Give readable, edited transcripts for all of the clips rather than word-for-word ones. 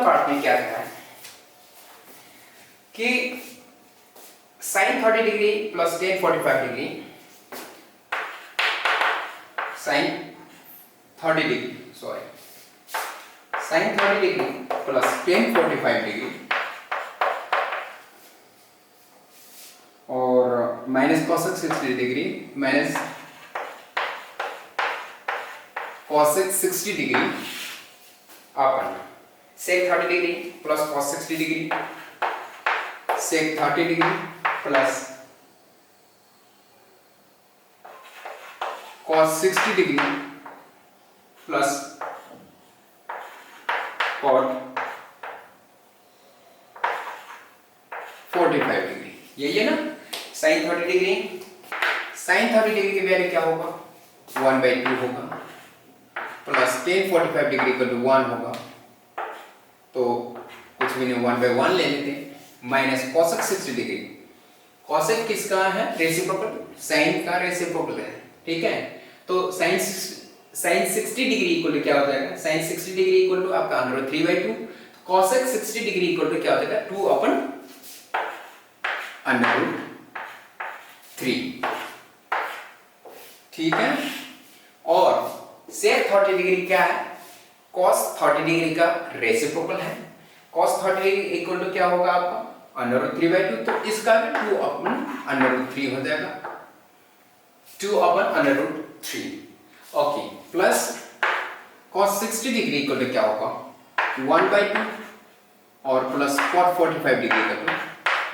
Part में क्या था कि sin 30 degree plus tan 45 degree, sin 30 degree sin 30 degree plus tan 45 degree और minus cosec 60 degree minus cosec 60 degree अपन sec 30 degree plus cos 60 degree sec 30 degree plus cos 60 degree plus cot 45 degree, यही है ना। sin 30 degree, sin 30 degree की value क्या होगा 1/2 होगा plus tan 45 degree का 1 होगा, तो कुछ भी नहीं 1/1 ले लेते, माइनस cosec 60 डिग्री, cosec किसका है रेसिप्रोकल, sin का रेसिप्रोकल है, ठीक है। तो sin 60 डिग्री इक्वल टू क्या हो जाएगा, sin 60 डिग्री इक्वल टू आपका √3/2, cosec 60 डिग्री इक्वल टू क्या हो जाएगा 2/√3, ठीक है। और sec 30 डिग्री क्या है, cos 30 डिग्री का रेसिप्रोकल है, cos 30 डिग्री इक्वल टू क्या होगा आपका √3/2, तो इसका भी 2/√3 हो जाएगा, 2/√3, okay. Plus cos 60 degree equal to क्या होगा 1/2 और प्लस cot 45 डिग्री का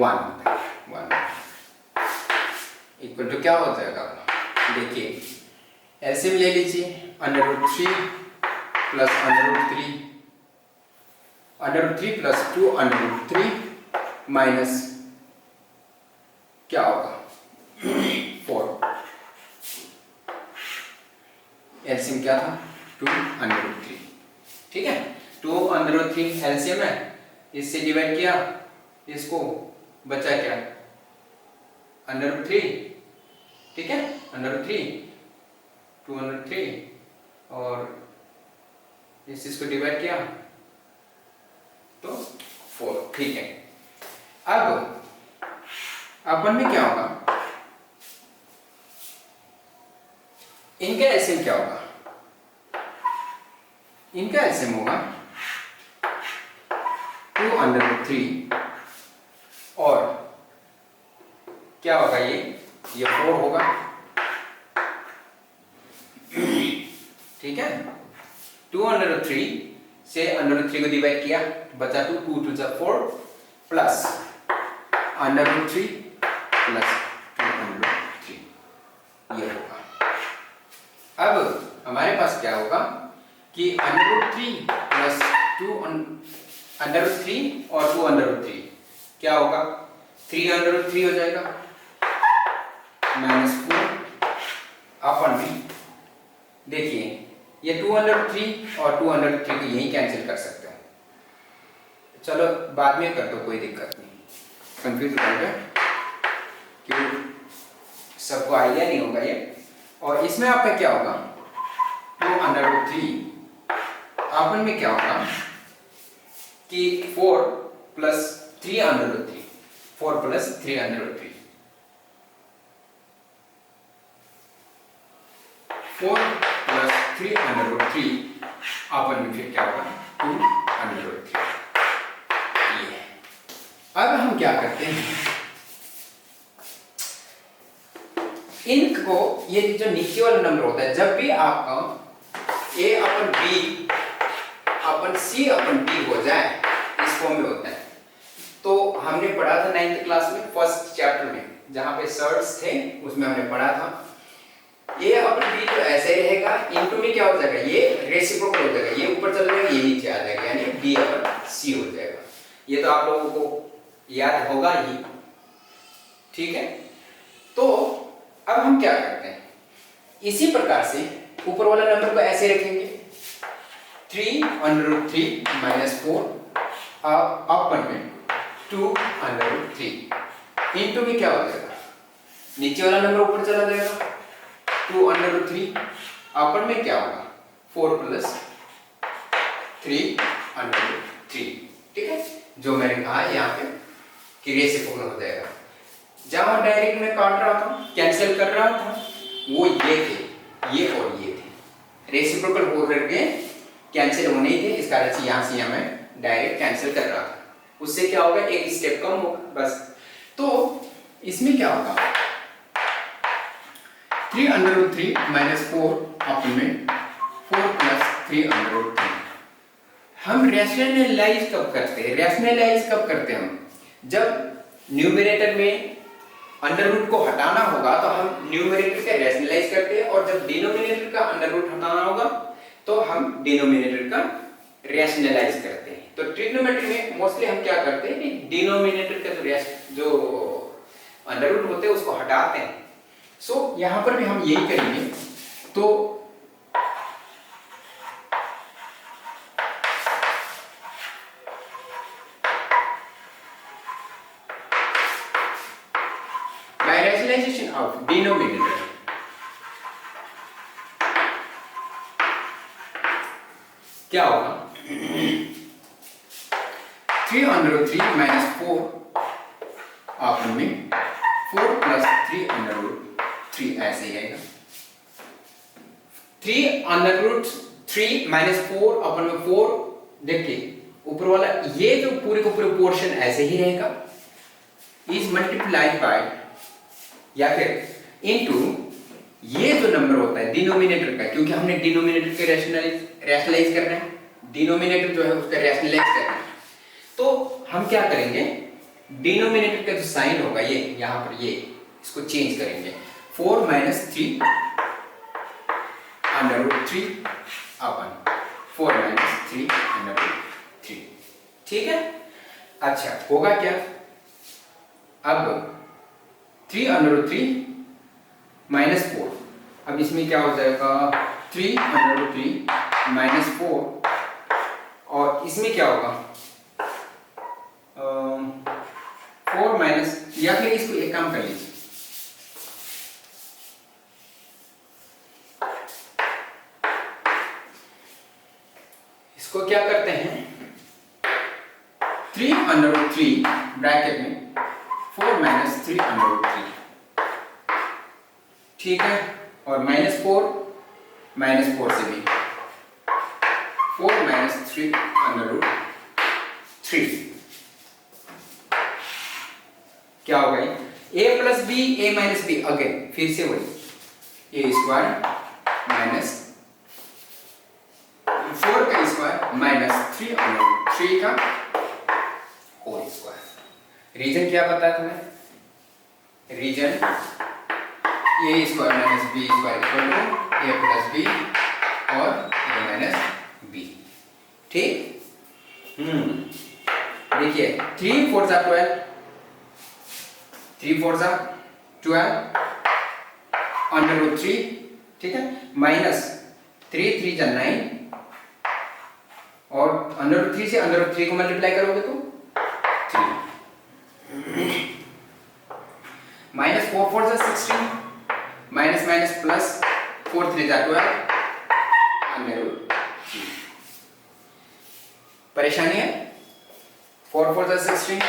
1 इक्वल टू क्या हो जाएगा, देखिए एलसीएम ले लीजिए, √3 प्लस √3 प्लस 2/√3 माइनस क्या होगा 4, एलसीएम क्या था 2/√3, ठीक है। 2/√3 एलसीएम है, इससे डिवाइड किया इसको, बचा क्या √3, ठीक है, √3 2/√3 और इस चीज को डिवाइड किया तो 4, ठीक है। अब अपन में क्या होगा, इनका एलसीएम क्या होगा, इनका एलसीएम होगा 2/√3 और क्या होगा ये 4 होगा, ठीक है। 2/√3 से √3 को डिवाइड किया, बचा 2 2 जा 4 प्लस √3 प्लस 2/√3, ये होगा। अब हमारे पास क्या होगा कि √3 प्लस √3 और 2/√3 क्या होगा 3/√3 हो जाएगा, माइनस 4 अपन भी देखिए ये 2/3 और 2/3 को यही कैंसिल कर सकते हो, चलो बाद में कर दो, कोई दिक्कत नहीं, कंफ्यूज हो गया क्यों, सबको आइडिया नहीं होगा ये। और इसमें आपका क्या होगा 2/3, अपन में क्या होगा कि 4 प्लस 3/3, 4 प्लस 3/3, 4 प्लस 3/3 अपन में फिर क्या होगा 2/3, ये। अब हम क्या करते हैं, इनको ये जो नीचे वाला नंबर होता है, जब भी आपका A/B अपन C/D हो जाए, इस फॉर्म में होता है, तो हमने पढ़ा था 9th क्लास में फर्स्ट चैप्टर में, जहां पे सर्ट्स थे उसमें हमने पढ़ा था A/B तो ऐसे ही रहेगा, इनटू में क्या हो जाएगा ये रेसिप्रोकल हो जाएगा, ये ऊपर चला जाएगा ये नीचे आ जाएगा, यानी B/C हो जाएगा। ये तो आप लोगों को याद होगा ही, ठीक है। तो अब हम क्या करते हैं, इसी प्रकार से ऊपर वाला नंबर को ऐसे रखेंगे 3/3 माइनस 4 अपन में 2/3 इनटू में क्या हो जाएगा, नीचे वाला नंबर ऊपर चला जाएगा 2/3, अपन में क्या होगा 4 प्लस 3/3, 3। ठीक है, जो मैंने कहा यहाँ पे कि रेसिप्रोकल हो जाएगा। जहां डायरेक्ट में काट रहा था, कैंसिल कर रहा था, वो ये थे, ये और ये थे, रेसिप्रोकल हो करके कैंसिल होने ही थे, इस कारण से यहाँ मैं डायरेक्ट कैंसिल कर रहा था। उससे क्या होगा, एक स्टेप कम होगा बस। तो इसमें क्या होगा, 3√3 माइनस 4 अपन में 4 प्लस 3√3। हम रैशनलाइज कब करते हैं, रैशनलाइज कब करते हैं हम, जब न्यूमरेटर में अंडर रूट को हटाना होगा तो हम न्यूमरेटर का रैशनलाइज करते हैं, और जब डिनोमिनेटर का अंडर रूट हटाना होगा तो हम डिनोमिनेटर का रैशनलाइज करते हैं। तो ट्रिग्नोमेट्री में मोस्टली हम क्या करते हैं कि डिनोमिनेटर का जो अंडर रूट होते हैं उसको हटाते हैं। सो यहां पर भी हम यही करेंगे। तो by rationalization of denominator, क्या होगा, 3√3 माइनस 4 अपन में 4 प्लस 3√3 ऐसे ही आएगा। 3√3 माइनस 4 अपन में 4, देखिए ऊपर वाला ये जो पूरे को पूरे पोर्शन ऐसे ही रहेगा, इज मल्टीप्लाइड बाय या फिर इनटू ये जो नंबर होता है डिनोमिनेटर का, क्योंकि हमने डिनोमिनेटर के रैशनलाइज करना है, डिनोमिनेटर जो है उसका रैशनलाइज करना है। तो हम क्या करेंगे, डिनोमिनेटर का जो साइन होगा ये यहां पर, ये इसको चेंज करेंगे, 4 माइनस 3 √3 अपन 4 माइनस 3 √3। ठीक है, अच्छा होगा क्या, अब 3√3 माइनस 4, अब इसमें क्या हो जाएगा, 3√3 माइनस 4, और इसमें क्या होगा 4 माइनस, या फिर इसको एक काम कर लीजिए, इसको क्या करते हैं, 3√3 ब्रैकेट में 4 माइनस 3√3, ठीक है, और माइनस 4 से भी 4 माइनस 3√3, क्या होगा ये, a plus B, a minus B, again फिर से वही a स्क्वायर माइनस 4 का स्क्वायर माइनस 3√3 का होल स्क्वायर। रीजन क्या बताया तुम्हें, reason a square minus b square equal to a plus b और a माइनस b। ठीक, देखिए 3 4 जा 12, 3 4 जा 12 √3, ठीक है, माइनस 3 3 जा 9, और √3 से √3 को मल्टीप्लाई करोगे तो 3, माइनस 4 4 जा 16, माइनस माइनस प्लस 4 3 जा 12 √3। परेशानी है, 4 4 जा 16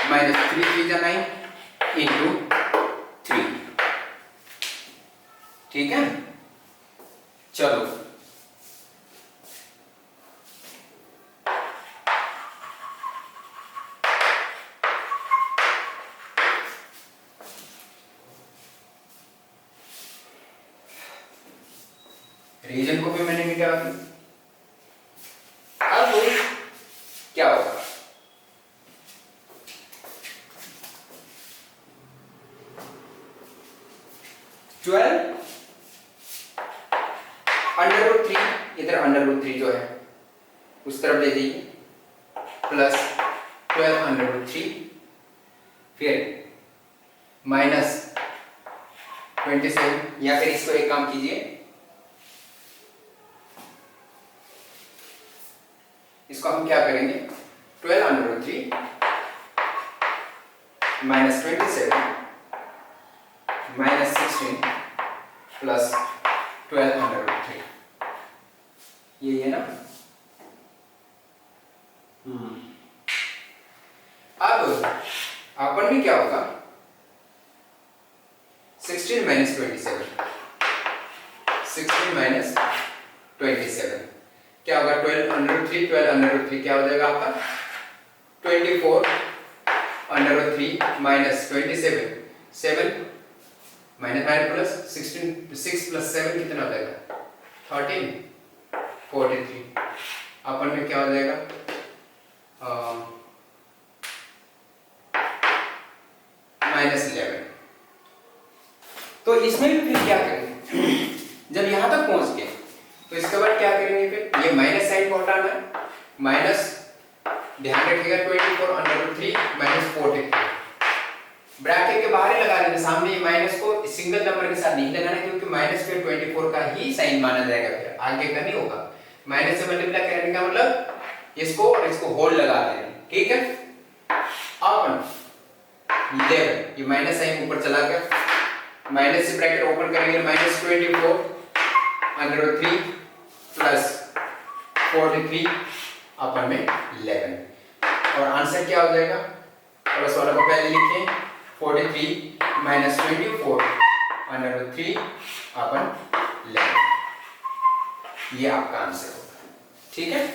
माइनस 3 3 जा 9 इंटू 3। ठीक है, चलो रीजन को भी मैंने निकाला दिया। अब क्या होगा, √3 इधर √3 जो है उस तरफ ले जाइए, प्लस 12 √3, फिर माइनस 27, या फिर इसको एक काम कीजिए, इसको हम क्या करेंगे, 12 माइनस 27 माइनस 16 प्लस 12 ये ना, 16 माइनस 27, 16 माइनस 27 क्या होगा? 12 अंडर रूट 3, 12 अंडर रूट 3 क्या हो जाएगा आपका? 24 under root 3 minus 27, 7 minus minus plus 16, 6 plus 7 कितना हो जाएगा? 13, 43 अपन में क्या हो जाएगा? माइनस 11। तो इसमें भी फिर क्या करेंगे? जब यहां तक पहुंच गए तो इसके बाद क्या करेंगे? फिर ये माइनस साइन को हटाना है, माइनस ध्यान रखिएगा 24 अंडर रूट 3 माइनस 43 ब्रैकेट के बाहर ही लगा देंगे, सामने ये माइनस को सिंगल नंबर के साथ नहीं लगाना क्योंकि माइनस फिर 24 का ही साइन माना जाएगा, फिर आगे का नहीं होगा। माइनस से मल्टीप्लाई करने का मतलब इसको और इसको होल लगा देंगे, ठीक है? अपन 11 ये माइनस साइन ऊपर चला गया, माइनस से ब्रैकेट ओपन करेंगे माइनस 24 अंडर रूट 3 प्लस 43 अपन में 11 और आंसर क्या हो जाएगा? और इस वाला को पहले लिखें 43 माइनस 24 अंडर रूट 3 अपन 11, ये आपका आंसर होगा, ठीक है?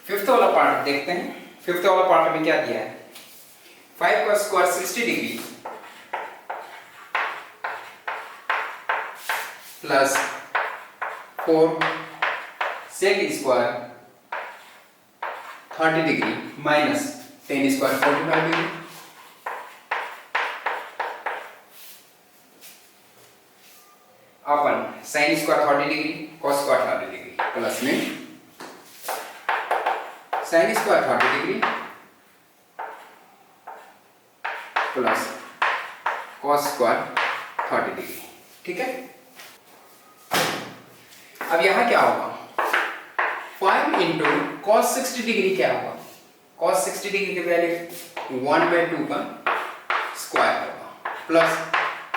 फिफ्थ वाला पार्ट देखते हैं। फिफ्थ वाला पार्ट में क्या दिया है? 5 का square 60 degree plus 4 sec square 30 degree minus 10 square 45 degree. अपन sine square 30 degree cos square 30 degree plus में sine square 30 degree plus cos square 30 degree, ठीक है? अब यहां क्या होगा? 5 इंटू कॉस 60 डिग्री क्या होगा? कॉस 60 डिग्री की वैल्यू 1/2 का स्क्वायर होगा प्लस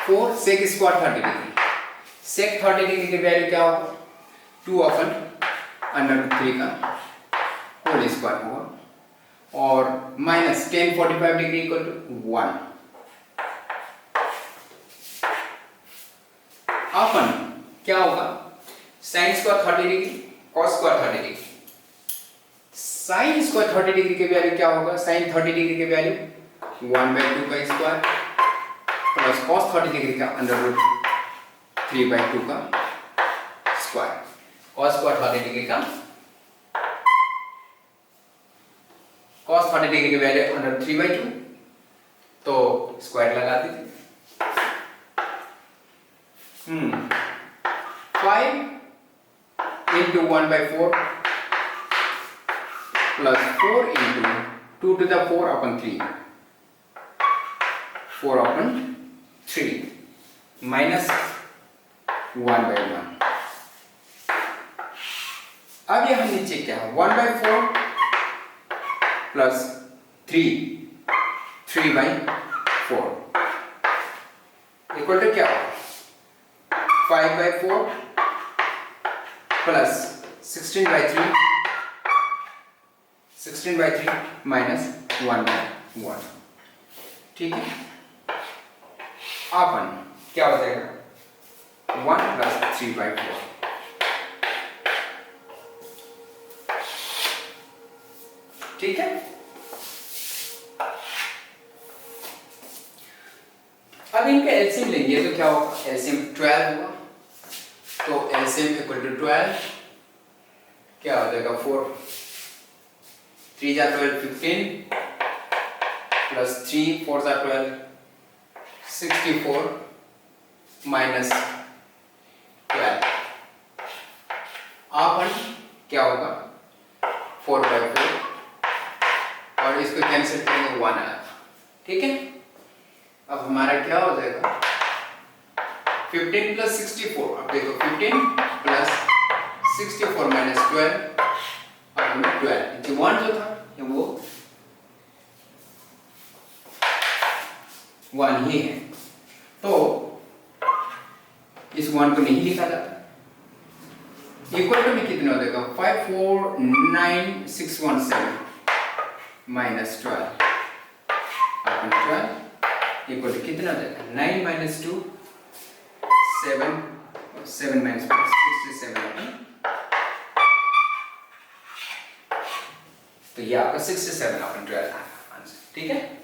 4 सेक स्क्वायर 30 डिग्री, सेक 30 डिग्री की वैल्यू क्या होगा? 2 अपन अंडर रूट 3 का होल स्क्वायर होगा और माइनस 10 45 डिग्री इक्वल टू 1। अपन क्या होगा? Sign square 30 degree cos square 30 degree, sign square 30 degree की वैल्यू क्या होगा? साइन 30 डिग्री की वैल्यू 1/2 का स्क्वायर प्लस कॉस 30 डिग्री का अंडर रूट 3/2 का स्क्वायर, कॉस स्क्वायर 30 डिग्री का कॉस 30 डिग्री की वैल्यू अंडर 3/2 तो स्क्वायर लगा दीजिए। 5 into 1/4 plus 4 into 2 to the 4 upon 3, 4 upon 3 minus 1/1। अब यहां नीचे क्या है? 1/4 plus 3/4 इक्वल टू क्या होगा? 5/4 प्लस 16/3 माइनस 1/1, ठीक है? अपन क्या हो जाएगा? 1 प्लस 3/4, ठीक है? अब इनका एलसीएम लेंगे तो क्या होगा? एलसीएम 12 होगा, तो एलसीएम इक्वल टू 12 क्या हो जाएगा? 4 3 जा 12 15 प्लस 3 4 जा 12 64 माइनस 12। अपन क्या होगा? 4/4 और इसको कैंसिल करेंगे 1 आएगा, ठीक है? अब हमारा क्या हो जाएगा? 15 प्लस 64, अब देखो 15 प्लस 64 माइनस 12 और हमें 12 जो 1 जो था वो 1 ही है, तो इस 1 को नहीं लिखा जाता। इक्वल टू में कितना हो जाएगा? 549,617 माइनस 12 अपन 12 इक्वल टू कितना हो जाएगा 9 माइनस 2 7 7 माइनस 67 अपन, तो ये आपका 67 अपन 12 आंसर, ठीक है।